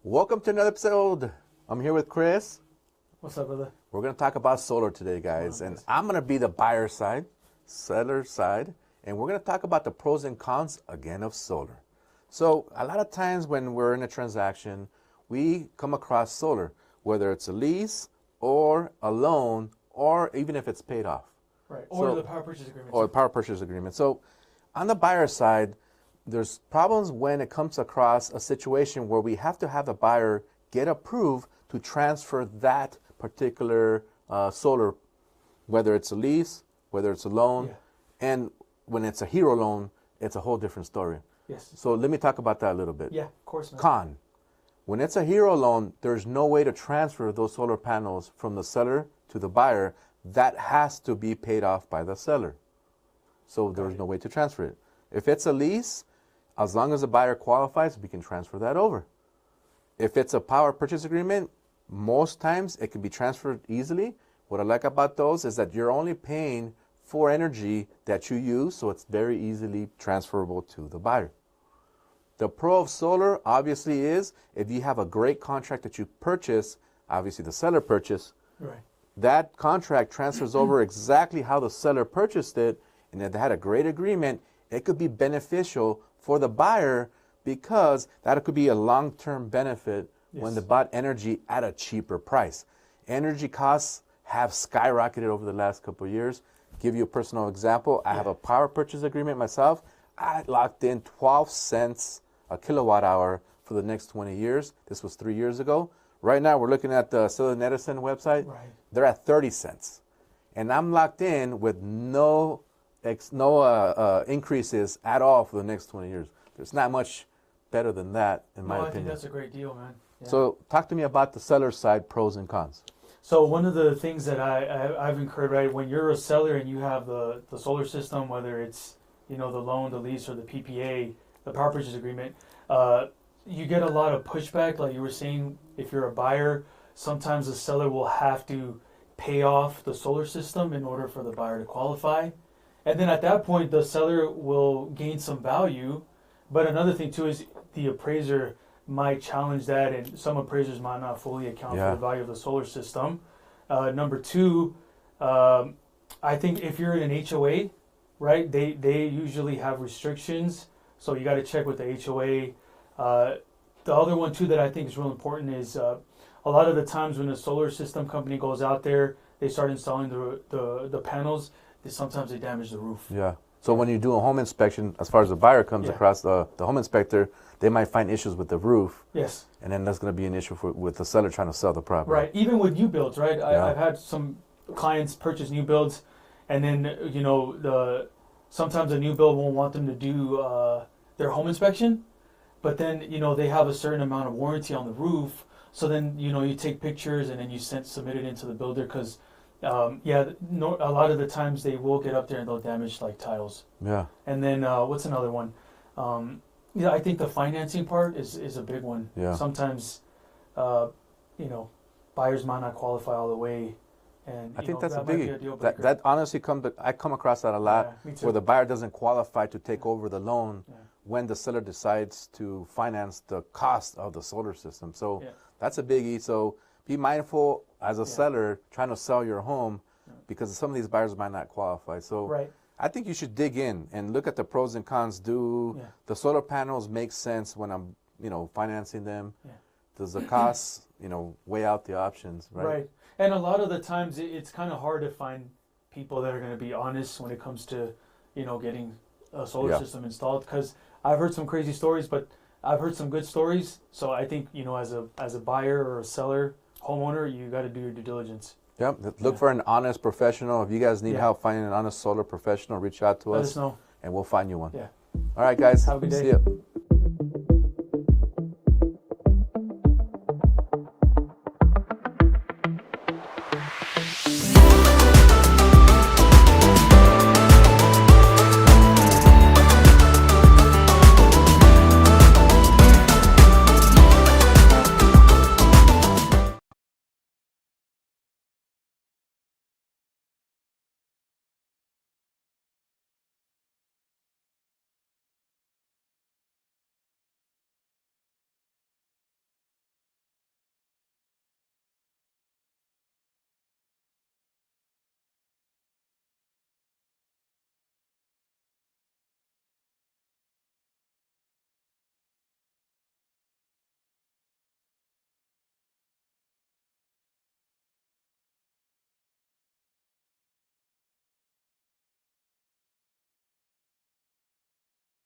Welcome to another episode. I'm here with Chris. What's up, brother? We're going to talk about solar today, guys. And I'm going to be the buyer side, seller side, and we're going to talk about the pros and cons, again, of solar. So a lot of times when we're in a transaction, we come across solar, whether it's a lease or a loan, or even if it's paid off. Right, or the power purchase agreement. Or the power purchase agreement. So on the buyer side, there's problems when it comes across a situation where we have to have the buyer get approved to transfer that particular solar, whether it's a lease, whether it's a loan, and when it's a hero loan, it's a whole different story. Yes. So let me talk about that a little bit. Yeah, of course. Man. Con. When it's a hero loan, there's no way to transfer those solar panels from the seller to the buyer. That has to be paid off by the seller. So there's no way to transfer it. If it's a lease, as long as the buyer qualifies, we can transfer that over. If it's a power purchase agreement, most times it can be transferred easily. What I like about those is that you're only paying for energy that you use, so it's very easily transferable to the buyer. The pro of solar obviously is if you have a great contract that you purchase, obviously the seller purchased, right. That contract transfers over exactly how the seller purchased it, and if they had a great agreement, it could be beneficial for the buyer because that could be a long-term benefit when they bought energy at a cheaper price. Energy costs have skyrocketed over the last couple of years. Give you a personal example. I have a power purchase agreement myself. I locked in 12 cents a kilowatt hour for the next 20 years. This was 3 years ago. Right now, we're looking at the Southern Edison website. Right. They're at 30 cents. And I'm locked in with no increases at all for the next 20 years. There's not much better than that, in my opinion. I think that's a great deal, man. Yeah. So talk to me about the seller side, pros and cons. So one of the things that I've incurred, right, when you're a seller and you have the solar system, whether it's, the loan, the lease, or the PPA, the power purchase agreement, you get a lot of pushback. Like you were saying, if you're a buyer, sometimes the seller will have to pay off the solar system in order for the buyer to qualify. And then at that point, the seller will gain some value. But another thing, too, is the appraiser might challenge that, and some appraisers might not fully account for the value of the solar system. Number two, I think if you're in an HOA, right, they usually have restrictions. So you got to check with the HOA. The other one, too, that I think is real important is a lot of the times when a solar system company goes out there, they start installing the panels, sometimes they damage the roof. Yeah. So when you do a home inspection, as far as the buyer comes across the home inspector, they might find issues with the roof. Yes. And then that's going to be an issue with the seller trying to sell the property. Right. Even with new builds, right? Yeah. I've had some clients purchase new builds, and then, sometimes a new build won't want them to do their home inspection, but then, they have a certain amount of warranty on the roof. So then, you take pictures and then you submit it into the builder because a lot of the times they will get up there and they'll damage like tiles. Yeah. And then what's another one? I think the financing part is a big one. Yeah. Sometimes, buyers might not qualify all the way, and I think that's that a biggie. That honestly I come across that a lot, where the buyer doesn't qualify to take over the loan when the seller decides to finance the cost of the solar system. So that's a biggie. So be mindful as a seller trying to sell your home because some of these buyers might not qualify. So I think you should dig in and look at the pros and cons. Do the solar panels make sense when I'm, financing them? Yeah. Does the cost, weigh out the options, right? Right. And a lot of the times it's kind of hard to find people that are going to be honest when it comes to, getting a solar system installed, because I've heard some crazy stories, but I've heard some good stories. So I think, as a buyer or a seller, homeowner, you got to do your due diligence. Yep. Look for an honest professional. If you guys need help finding an honest solar professional, reach out to us. Let us know. And we'll find you one. Yeah. All right, guys. Have a good day. See ya.